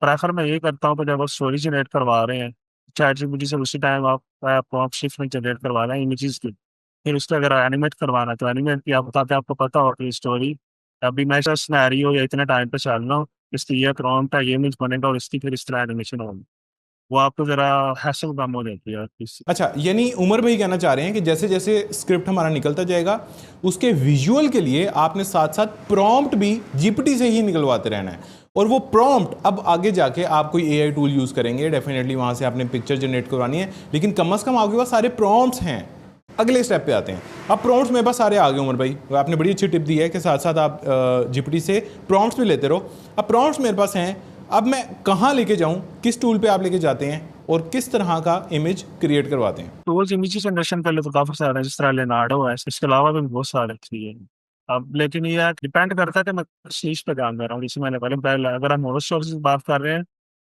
S3: प्रेफ़र मैं ये करता हूँ कि जब आप स्टोरी जनरेट करवा रहे हैं, चैटजीपीटी से उसी टाइम आप प्रॉम्प्ट शिफ्ट में जनरेट करवा रहे हैं इमेजेस की। फिर उसको अगर एनिमेट करवाना है तो एनिमेट की आप ताकि आपको पता हो कि स्टोरी अभी मैं ऐसा सिनेरियो या इतने टाइम पे चल रहा हूँ, इसकी ये प्रॉम्प्ट है, ये इमेज बनेगा और इसकी फिर इस तरह एनिमेशन होगी। वो आपको ज़रा हैसल कम हो जाती है इससे।
S2: अच्छा, यानी उमर भाई कहना चाह रहे हैं कि जैसे जैसे स्क्रिप्ट हमारा निकलता जाएगा, उसके विजुअल के लिए आपने साथ साथ प्रॉम्प्ट भी जीपीटी से ही निकलवाते रहना है। और वो प्रॉम्प्ट अब आगे जाके आप कोई एआई टूल यूज़ करेंगे, डेफिनेटली वहाँ से आपने पिक्चर जनरेट करवानी है, लेकिन कम से कम आपके पास सारे प्रॉम्प्ट्स हैं। अगले स्टेप पे आते हैं। अब प्रॉम्प्ट्स मेरे पास सारे आ गए उमर भाई, आपने बड़ी अच्छी टिप दी है कि साथ साथ आप जीपीटी से प्रॉम्प्ट्स भी लेते रहो। अब प्रॉम्प्ट्स मेरे पास हैं, अब मैं कहाँ लेके जाऊँ, किस टूल पे आप लेके जाते हैं और किस तरह का इमेज क्रिएट करवाते हैं?
S3: टूल्स इमेज जनरेशन के लिए तो काफ़ी सारे हैं, जिस तरह लेनार्डो है, इसके अलावा भी बहुत सारे चाहिए। अब लेकिन ये डिपेंड करता है कि मैं किस चीज़ पे काम कर रहा हूँ। जैसे मैंने पहले अगर हम हॉरर स्टोरीज की बात कर रहे हैं,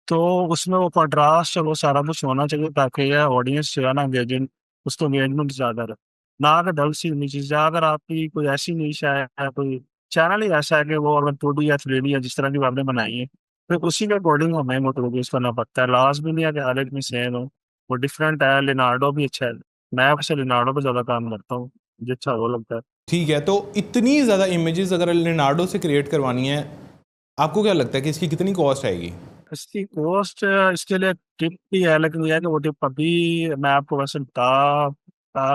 S3: तो उसमें वो कंट्रास्ट और वो सारा कुछ होना चाहिए ताकि ये ऑडियंस जो है ना एंगेजिंग, उसको एंगेजमेंट ज़्यादा रहे। ना कि डल सी इमेजेस, या अगर आपकी कोई ऐसी निश है या कोई चैनल ही ऐसा है कि वो अगर 2D या 3D या जिस तरह की आपने बनाई है, फिर उसी के अकॉर्डिंग हमें वो प्रोड्यूस करना पड़ता है। लास्ट भी नहीं है कि हर एक में सेम हो, वो डिफरेंट है। लिनार्डो भी अच्छा है, मैं वैसे लिनार्डो पे ज़्यादा काम करता हूँ, मुझे अच्छा वो लगता है।
S2: ठीक है, तो इतनी ज़्यादा इमेजेस अगर लिनार्डो से क्रिएट करवानी है, आपको क्या लगता है कि इसकी कितनी कॉस्ट आएगी?
S3: इसकी कॉस्ट इसके लिए टिप भी है, लेकिन ये है कि वो टिप अभी मैं आपको वैसे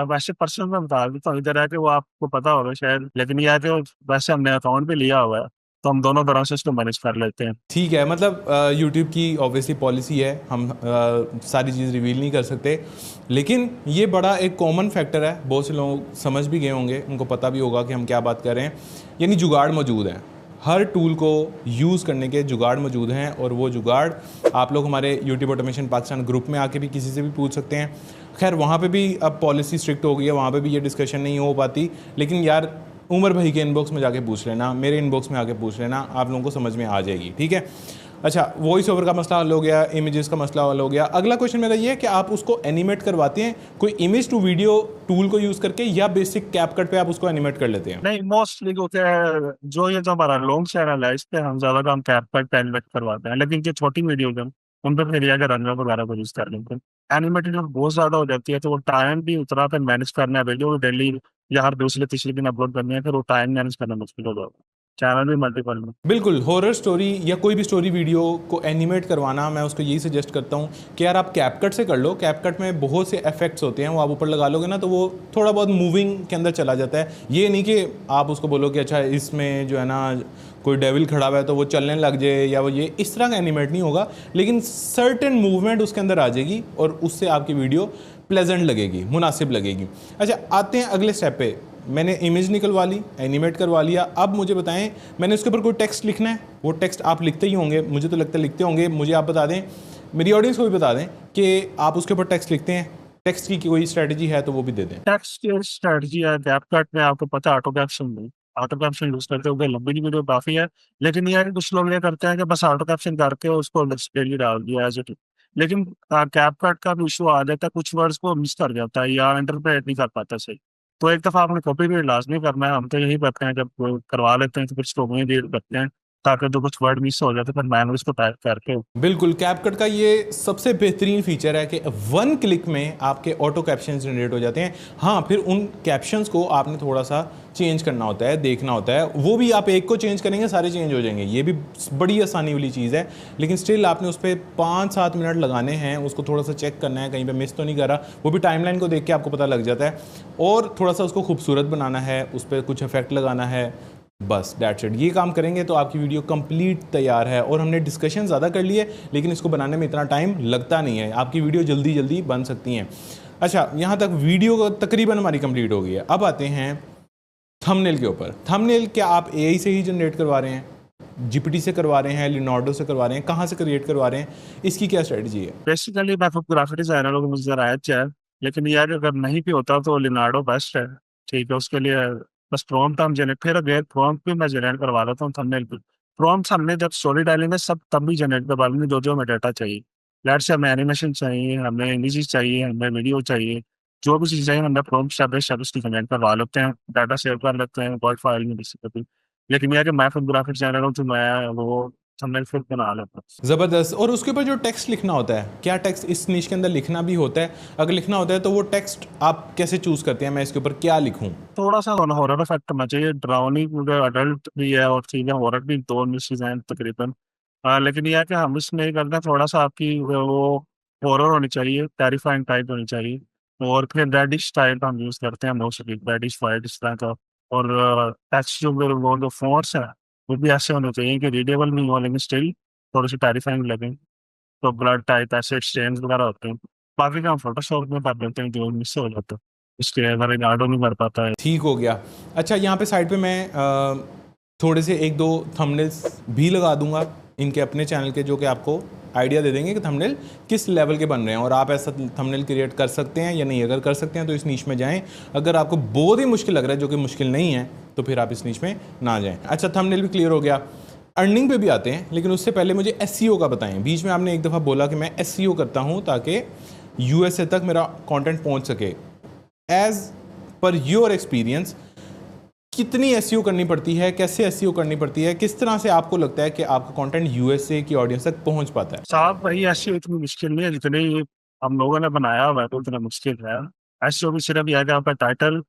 S3: वैसे पर्सनल में बता देता हूँ, इधर है कि वो आपको पता होगा शायद, लेकिन ये है कि वैसे हमने अकाउंट पे लिया हुआ है, तो हम दोनों तरह से इसको मैनेज कर लेते हैं।
S2: ठीक है, मतलब यूट्यूब की ऑब्वियसली पॉलिसी है, हम सारी चीज़ रिवील नहीं कर सकते, लेकिन ये बड़ा एक कॉमन फैक्टर है, बहुत से लोग समझ भी गए होंगे, उनको पता भी होगा कि हम क्या बात कर रहे हैं। यानी जुगाड़ मौजूद है, हर टूल को यूज़ करने के जुगाड़ मौजूद हैं, और वो जुगाड़ आप लोग हमारे यूट्यूब ऑटोमेशन पाकिस्तान ग्रुप में आके भी किसी से भी पूछ सकते हैं। खैर वहाँ पे भी अब पॉलिसी स्ट्रिक्ट हो गई है, वहाँ पे भी ये डिस्कशन नहीं हो पाती, लेकिन यार उमर भाई के इनबॉक्स में जाके पूछ लेना, मेरे इनबॉक्स में आके पूछ लेना, आप लोगों को समझ में आ जाएगी। ठीक है, अच्छा, वॉइस ओवर का मसला हल हो गया, इमेजेस का मसला हल हो गया। अगला क्वेश्चन मेरा ये है कि आप उसको एनिमेट करवाते हैं कोई इमेज टू वीडियो टूल को यूज़ करके, या बेसिक कैपकट पे आप उसको एनिमेट कर लेते हैं?
S3: नहीं, मोस्टली क्योंकि जो ये जो हमारा लॉन्ग चैनल है, इस पे हम ज़्यादा काम कैपकट पे एनिमेट करवाते हैं, लेकिन जो छोटी वीडियोज़ हैं उन पे फिर ये कि रनर वगैरह को यूज़ कर लेते हैं। एनिमेटेड जब बहुत ज़्यादा हो जाती है तो वो टाइम भी उतना फिर मैनेज करना है, वीडियो डेली या हर दूसरे तीसरे दिन अपलोड करनी है, फिर वो टाइम मैनेज करना मुश्किल हो जाता है। चैनल भी मल्टीपल में।
S2: बिल्कुल, हॉरर स्टोरी या कोई भी स्टोरी वीडियो को एनिमेट करवाना, मैं उसको यही सजेस्ट करता हूँ कि यार आप कैपकट से कर लो। कैपकट में बहुत से इफेक्ट्स होते हैं, वो आप ऊपर लगा लोगे ना तो वो थोड़ा बहुत मूविंग के अंदर चला जाता है। ये नहीं कि आप उसको बोलो कि अच्छा इसमें जो है ना कोई डेविल खड़ा हुआ है तो वो चलने लग जाए, या वो ये इस तरह का एनिमेट नहीं होगा, लेकिन सर्टेन मूवमेंट उसके अंदर आ जाएगी और उससे आपकी वीडियो प्लेजेंट लगेगी, मुनासिब लगेगी। अच्छा, आते हैं अगले स्टेप पे। मैंने इमेज निकलवा ली, एनिमेट करवा लिया, अब मुझे बताएं मैंने उसके ऊपर कोई टेक्स्ट लिखना है। वो टेक्स्ट आप लिखते ही होंगे, मुझे तो लगता है लिखते होंगे, मुझे आप बता दें, मेरी ऑडियंस को भी बता दें कि आप उसके ऊपर टेक्स्ट लिखते हैं। टेक्स्ट की कोई स्ट्रेटजी है तो वो भी दे दें।
S3: टेक्स्ट की स्ट्रेटजी है कैपकट में, आपको पता है ऑटो कैप्शन में, ऑटो कैप्शन यूज़ करते हो, लंबी वीडियो काफ़ी है, लेकिन ये है कि कुछ लोग ये करते हैं कि बस ऑटो कैप्शन करके उसको डिस्प्ले डाल दिया एज इट इज। लेकिन कैपकट का भी इशू आ जाता है, कुछ वर्ड्स को मिस कर जाता है या इंटरप्रेट नहीं कर पाता सही। तो एक दफ़ा आपने कॉपी भी लाज़मी करना है, हम तो यही करते हैं जब वो करवा लेते हैं तो फिर स्टॉप में रीड करते हैं, ताकि जो कुछ वर्ड मिस हो जाते हैं फिर मैनुअली उसको टाइप करके।
S2: बिल्कुल, कैपकट का ये सबसे बेहतरीन फीचर है कि वन क्लिक में आपके ऑटो कैप्शंस जनरेट हो जाते हैं। हाँ, फिर उन कैप्शंस को आपने थोड़ा सा चेंज करना होता है, देखना होता है। वो भी आप एक को चेंज करेंगे, सारे चेंज हो जाएंगे। ये भी बड़ी आसानी वाली चीज़ है, लेकिन स्टिल आपने उस पर 5-7 मिनट लगाने हैं, उसको थोड़ा सा चेक करना है कहीं पे मिस तो नहीं कर रहा। वो भी टाइमलाइन को देख के आपको पता लग जाता है, और थोड़ा सा उसको खूबसूरत बनाना है, उस पर कुछ इफेक्ट लगाना है, बस दैट्स इट। ये काम करेंगे तो आपकी वीडियो कंप्लीट तैयार है। और हमने डिस्कशन ज़्यादा कर ली है, लेकिन इसको बनाने में इतना टाइम लगता नहीं है, आपकी वीडियो जल्दी जल्दी बन सकती हैं। अच्छा, यहाँ तक वीडियो तकरीबन हमारी कंप्लीट हो गई है। अब आते हैं थंबनेल के ऊपर। थंबनेल क्या आप एआई से ही जनरेट करवा रहे हैं, जीपीटी से करवा रहे हैं, लिनार्डो से करवा रहे हैं, कहाँ से क्रिएट करवा रहे हैं, इसकी क्या स्ट्रेटजी है?
S3: बेसिकली मैं खुद ग्राफिक डिज़ाइनर हूँ, मुझे ज़रा अच्छा है, लेकिन यार अगर नहीं भी होता तो लिनार्डो बेस्ट है, ठीक है? उसके लिए बस प्रॉम्प्ट हम जनरेट, फिर अगर प्रॉम्प्ट भी मैं जनरेट करवा देता हूँ थंबनेल पे। प्रॉम्प्ट्स हमने जब स्टोरी डालेंगे सब तब भी जनरेट करवा लेंगे जो हमें डाटा चाहिए। लेट्स से हमें एनिमेशन चाहिए, हमें इमेजेस चाहिए, हमें वीडियो चाहिए, जो भी चीज़ चाहिए हमें प्रॉम्प्ट स्टेप बाय स्टेप उसकी जनरेट करवा लेते हैं, डाटा सेव कर लेते हैं वर्ड फाइल में बेसिकली। लेकिन यार कि मैं खुद ग्राफिक डिज़ाइनर हूँ तो मैं वो थंबनेल फिर बना लेता हूँ।
S2: ज़बरदस्त। और उसके ऊपर जो टेक्स्ट लिखना होता है, क्या टेक्स्ट इस निश के अंदर लिखना भी होता है? अगर लिखना होता है तो वो टेक्स्ट आप कैसे चूज़ करते हैं, मैं इसके ऊपर क्या लिखूँ?
S3: थोड़ा-सा हॉरर इफ़ेक्ट होना चाहिए, डरावनी क्योंकि अडल्ट भी है और चीज़ें हॉरर भी 2 मिक्स हैं तकरीबन। लेकिन ये है कि हम इसमें करते हैं थोड़ा-सा आपकी वो हॉरर होनी चाहिए, टेरिफाइंग टाइप होनी चाहिए, और फिर रेडिश टाइप हम यूज़ करते हैं मोस्टली, रेडिश वाइट इस तरह का। और टेक्स्ट जो फिर वो जो फ़ॉन्ट्स हैं, वो भी ऐसे होने चाहिए कि रीडेबल नहीं हो लेकिन स्टिल थोड़े-से टेरिफाइंग लगें। तो ब्लड टाइप ऐसे स्टेन्स वगैरह होते हैं। बाकी का हम फ़ोटोशॉप में कर लेते हैं जो मिससे हो जाता है। इसके अलावा रिनाल्डो नहीं कर पाता है।
S2: ठीक हो गया। अच्छा, यहाँ पे साइड पे मैं थोड़े से 1-2 थंबनेल्स भी लगा दूंगा इनके अपने चैनल के, जो कि आपको आइडिया दे देंगे कि थंबनेल किस लेवल के बन रहे हैं और आप ऐसा थंबनेल क्रिएट कर सकते हैं या नहीं। अगर कर सकते हैं तो इस नीश में जाएं, अगर आपको बहुत ही मुश्किल लग रहा है, जो कि मुश्किल नहीं है, तो फिर आप इस नीश में ना जाएं। अच्छा, थंबनेल भी क्लियर हो गया। अर्निंग पे भी आते हैं, लेकिन उससे पहले मुझे एसईओ का बताएं। बीच में आपने एक दफ़ा बोला कि मैं एसईओ करता हूँ ताकि यूएसए तक मेरा कंटेंट पहुँच सके। एज पर योर एक्सपीरियंस, कितनी एसईओ करनी पड़ती है, कैसे एसईओ करनी पड़ती है, किस तरह से आपको लगता है कि आपका कंटेंट यूएसए की ऑडियंस तक पहुंच पाता है?
S3: साहब भाई एसईओ इतनी मुश्किल नहीं है जितनी हम लोगों ने बनाया हुआ है, तो इतना मुश्किल है। एसईओ भी सिर्फ यह है कि आपका टाइटल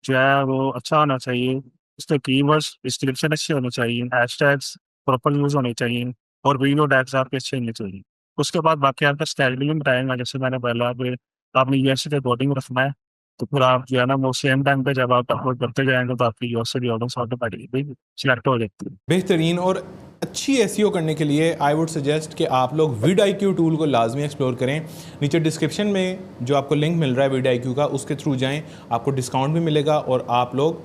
S3: जो है वो अच्छा होना चाहिए, उसके कीवर्ड्स डिस्क्रिप्शन अच्छे होने चाहिए, हैशटैग्स प्रॉपर यूज़ होने चाहिए, और वीडियो टैग्स आपके अच्छे होने चाहिए। उसके बाद बाकी आपका स्टाइलिंग बताएगा, जैसे मैंने बोला कि आपने यूएसए के अकॉर्डिंग रखना है, तो फिर आप जो है ना वो सेम टाइम पे जब आप अपलोड करते जाएंगे तो आपकी यूएसए की ऑडियंस ऑटोमेटिकली सिलेक्ट हो जाती है।
S2: बेहतरीन और अच्छी एसईओ करने के लिए आई वुड सजेस्ट कि आप लोग विड IQ टूल को लाजमी एक्सप्लोर करें। नीचे डिस्क्रिप्शन में जो आपको लिंक मिल रहा है विड IQ का, उसके थ्रू जाएं, आपको डिस्काउंट भी मिलेगा और आप लोग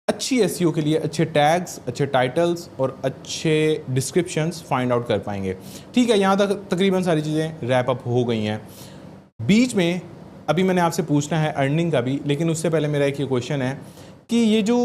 S2: अच्छी एसईओ के लिए अच्छे टैग्स, अच्छे टाइटल्स और अच्छे डिस्क्रिप्शंस फाइंड आउट कर पाएंगे। ठीक है, यहाँ तक तकरीबन सारी चीज़ें रैप अप हो गई हैं। बीच में अभी मैंने आपसे पूछना है अर्निंग का भी, लेकिन उससे पहले मेरा एक ये क्वेश्चन है कि ये जो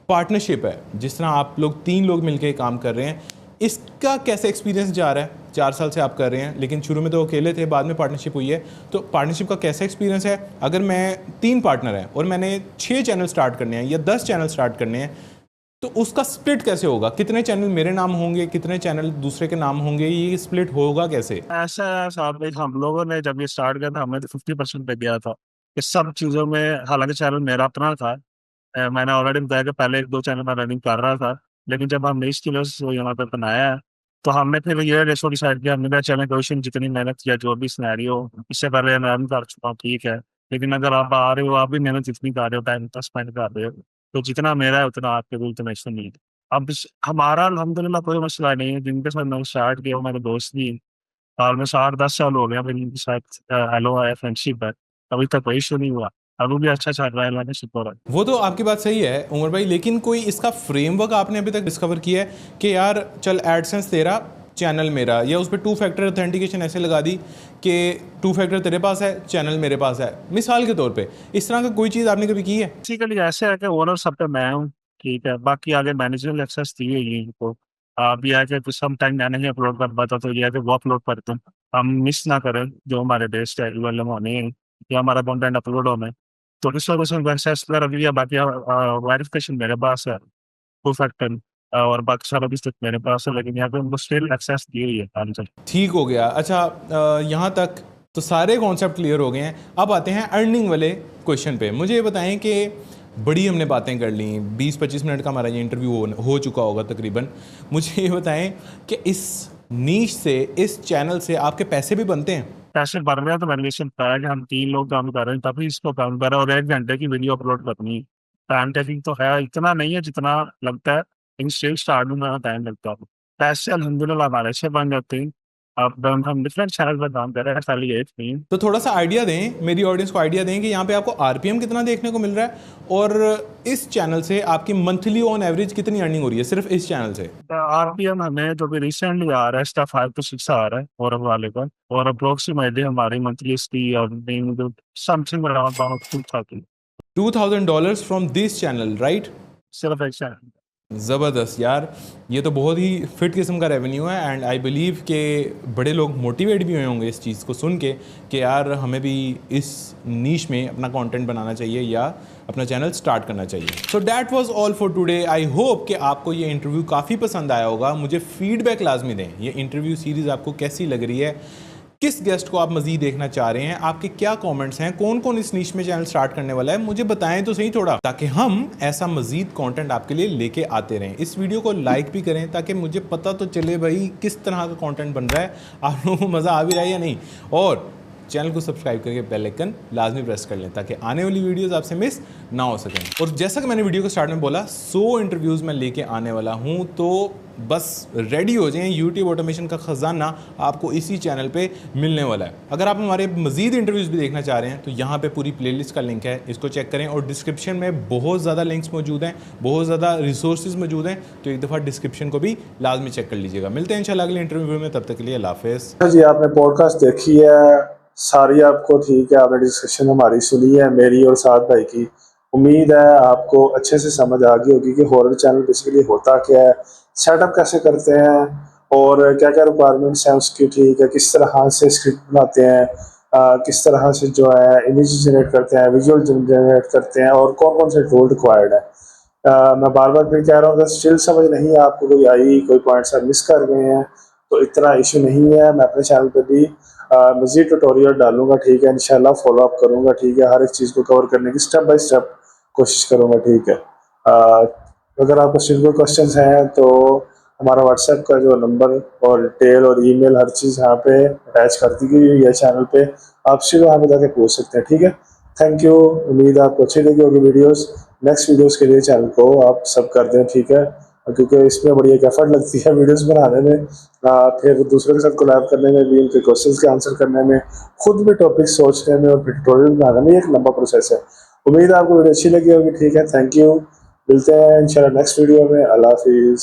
S2: पार्टनरशिप है, जिस तरह आप लोग 3 लोग मिलकर काम कर रहे हैं, इसका कैसे एक्सपीरियंस जा रहा है? 4 साल से आप कर रहे हैं, लेकिन शुरू में तो अकेले थे, बाद में पार्टनरशिप हुई है, तो पार्टनरशिप का कैसा एक्सपीरियंस है? अगर मैं 3 पार्टनर हैं और मैंने 6 चैनल स्टार्ट करने हैं या 10 चैनल स्टार्ट करने हैं, तो उसका स्प्लिट कैसे होगा? कितने चैनल मेरे नाम होंगे, कितने चैनल दूसरे के नाम होंगे? ये स्प्लिट होगा कैसे?
S3: ऐसा है साहब भाई, हम लोगों ने जब ये स्टार्ट किया था हमें तो 50% पे गया था इस सब चीज़ों में। हालांकि चैनल मेरा अपना था, मैंने ऑलरेडी बताया कि पहले 1-2 चैनल मैं रनिंग कर रहा था, लेकिन जब हमने इस किलो से यहाँ पे बनाया है, तो हमने फिर ये रेशो डिसाइड किया, मेरा चैनल क्वेश्चन जितनी मेहनत किया जो भी सिनेरियो इससे पहले मैं रन कर चुका हूँ, ठीक है, लेकिन अगर आप आ रहे हो, आप भी मेहनत जितनी कर रहे हो, टाइम इतना स्पेंड कर रहे हो, तो जितना मेरा है उतना आपके भी उतना इसमें नहीं है। अब हमारा अल्हम्दुलिल्लाह कोई मसला नहीं है, जिनके साथ मैंने स्टार्ट किया हमारे दोस्त भी हैं, साल में 8-10 साल हो गए हैं मेरी इनके साथ हेलो है फ्रेंडशिप है, अभी तक कोई इशू नहीं हुआ, अभी भी अच्छा चल रहा है, अल्लाह का शुक्र है।
S2: वो तो आपकी बात सही है उमर भाई, लेकिन कोई इसका फ्रेमवर्क आपने अभी तक डिस्कवर किया है कि यार चल एडसेंस तेरा, चैनल मेरा, या उस पर 2 फैक्टर ऑथेंटिकेशन ऐसे लगा दी कि 2 फैक्टर तेरे पास है, चैनल मेरे पास है, मिसाल के तौर पे, इस तरह का कोई चीज़ आपने कभी की है?
S3: बेसिकली ऐसे है कि ओनर सब पे मैं हूँ, ठीक है, बाकी आगे मैनेजरल एक्सेस दी हुई है इनको। अभी है कि सम टाइम मैं नहीं अपलोड कर पाता, तो ये है कि वो अपलोड करते हैं, हम मिस ना करें जो हमारे बेस्ट है वाले होने हैं या हमारा कंटेंट अपलोड होना है। तो इस वजह से एक्सेस अभी या बाकी वेरिफिकेशन मेरे पास है, टू फैक्टर, और बाकी सारा भी तक मेरे पास है, लेकिन यहाँ पे उनको स्टिल एक्सेस दी हुई है आंसर।
S2: ठीक हो गया। अच्छा, यहाँ तक तो सारे कॉन्सेप्ट क्लियर हो गए हैं। अब आते हैं अर्निंग वाले क्वेश्चन पे। मुझे ये बताएं कि बड़ी हमने बातें कर ली, 20-25 मिनट का हमारा ये इंटरव्यू हो चुका होगा तकरीबन। मुझे ये बताएं कि इस नीश से, इस चैनल से आपके पैसे भी बनते हैं?
S3: पैसे भर रहे हैं तो मैंने जैसे बताया कि हम 3 लोग काम कर रहे हैं, तभी इसको काम कर रहे हैं, और 1 घंटे की वीडियो अपलोड करनी है। टाइम टेकिंग तो है, इतना नहीं है जितना लगता है, लेकिन स्टिल स्टार्ट में टाइम लगता है। पैसे अल्हम्दुलिल्लाह हमारे से बन जाते हैं। अब हम डिफरेंट चैनल पर काम कर रहे हैं, खाली एक नहीं।
S2: तो थोड़ा सा आइडिया दें, मेरी ऑडियंस को आइडिया दें कि यहाँ पे आपको आरपीएम कितना देखने को मिल रहा है, और इस चैनल से आपकी मंथली ऑन एवरेज कितनी अर्निंग हो रही है सिर्फ इस चैनल से?
S3: आरपीएम हमें जो भी रिसेंटली आ रहा है इसका 5 to 6 आ रहा है और वाले का, और अप्रोक्सीमेटली हमारी मंथली इसकी earning something around $2,000
S2: $2,000 from this channel, right?
S3: सिर्फ एक चैनल।
S2: ज़बरदस्त यार, ये तो बहुत ही फिट किस्म का रेवेन्यू है। एंड आई बिलीव कि बड़े लोग मोटिवेट भी हुए होंगे इस चीज़ को सुन के कि यार हमें भी इस नीश में अपना कंटेंट बनाना चाहिए या अपना चैनल स्टार्ट करना चाहिए। So that was all for today. I hope कि आपको ये इंटरव्यू काफ़ी पसंद आया होगा। मुझे फीडबैक लाजमी दें, ये इंटरव्यू सीरीज़ आपको कैसी लग रही है, किस गेस्ट को आप मज़ीद देखना चाह रहे हैं, आपके क्या कमेंट्स हैं, कौन कौन इस नीश में चैनल स्टार्ट करने वाला है, मुझे बताएं तो सही थोड़ा, ताकि हम ऐसा मज़ीद कंटेंट आपके लिए लेके आते रहें। इस वीडियो को लाइक भी करें ताकि मुझे पता तो चले भाई किस तरह का कंटेंट बन रहा है, आप लोगों को मज़ा आ भी रहा है या नहीं। और चैनल को सब्सक्राइब करके बेल आइकन लाजमी प्रेस कर लें ताकि आने वाली वीडियोस आपसे मिस ना हो सकें। और जैसा कि मैंने वीडियो को स्टार्ट में बोला, 100 इंटरव्यूज़ मैं लेके आने वाला हूं, तो बस रेडी हो जाएं। यूट्यूब ऑटोमेशन का ख़जाना आपको इसी चैनल पे मिलने वाला है। अगर आप हमारे मज़ीद इंटरव्यूज़ भी देखना चाह रहे हैं तो यहाँ पे पूरी प्लेलिस्ट का लिंक है, इसको चेक करें। और डिस्क्रिप्शन में बहुत ज़्यादा लिंक्स मौजूद हैं, बहुत ज़्यादा रिसोर्सेज मौजूद हैं, तो एक दफ़ा डिस्क्रिप्शन को भी लाजमी चेक कर लीजिएगा। मिलते हैं इंशाल्लाह अगले इंटरव्यू में, तब तक के लिए अल्लाह हाफ़िज़।
S1: जी, आपने पॉडकास्ट देखी है सारी, आपको ठीक है, आपने डिस्कशन हमारी सुनी है, मेरी और साद भाई की। उम्मीद है आपको अच्छे से समझ आ गई होगी कि हॉरर चैनल बेसिकली होता क्या है, सेटअप कैसे करते हैं, और क्या क्या रिक्वायरमेंट्स हैं उसकी, ठीक है, किस तरह से स्क्रिप्ट बनाते हैं, किस तरह से जो है इमेज जनरेट करते हैं, विजुअल जनरेट करते हैं, और कौन कौन से टूल रिक्वायर्ड है। मैं बार बार फिर कह रहा हूँ, अगर स्टिल समझ नहीं है आपको, कोई आई, कोई पॉइंट्स आप मिस कर गए हैं, तो इतना इशू नहीं है। मैं अपने चैनल पे भी मज़ीद ट्यूटोरियल डालूंगा, ठीक है, इंशाल्लाह फॉलो अप करूंगा, ठीक है, हर एक चीज़ को कवर करने की स्टेप बाय स्टेप कोशिश करूंगा, ठीक है। अगर आपको स्टिल कोई क्वेश्चंस हैं तो हमारा व्हाट्सएप का जो नंबर और डिटेल और ईमेल हर चीज़ यहाँ पे अटैच कर दी गई है चैनल पे, आप सिर्फ वहाँ पे जाके पूछ सकते हैं, ठीक है। थैंक यू, उम्मीद है आपको अच्छी लगी होगी वीडियोस। नेक्स्ट वीडियोस के लिए चैनल को आप सब कर दें, ठीक है, क्योंकि इसमें बड़ी एक एफर्ट लगती है वीडियोस बनाने में, फिर दूसरों के साथ कोलैब करने में भी, उनके क्वेश्चंस के आंसर करने में, खुद भी टॉपिक सोचने में, और फिर ट्यूटोरियल बनाने में एक लंबा प्रोसेस है। उम्मीद है आपको वीडियो अच्छी लगी होगी, ठीक है। थैंक यू, मिलते हैं इंशाल्लाह नेक्स्ट वीडियो में। अल्लाह हाफिज़।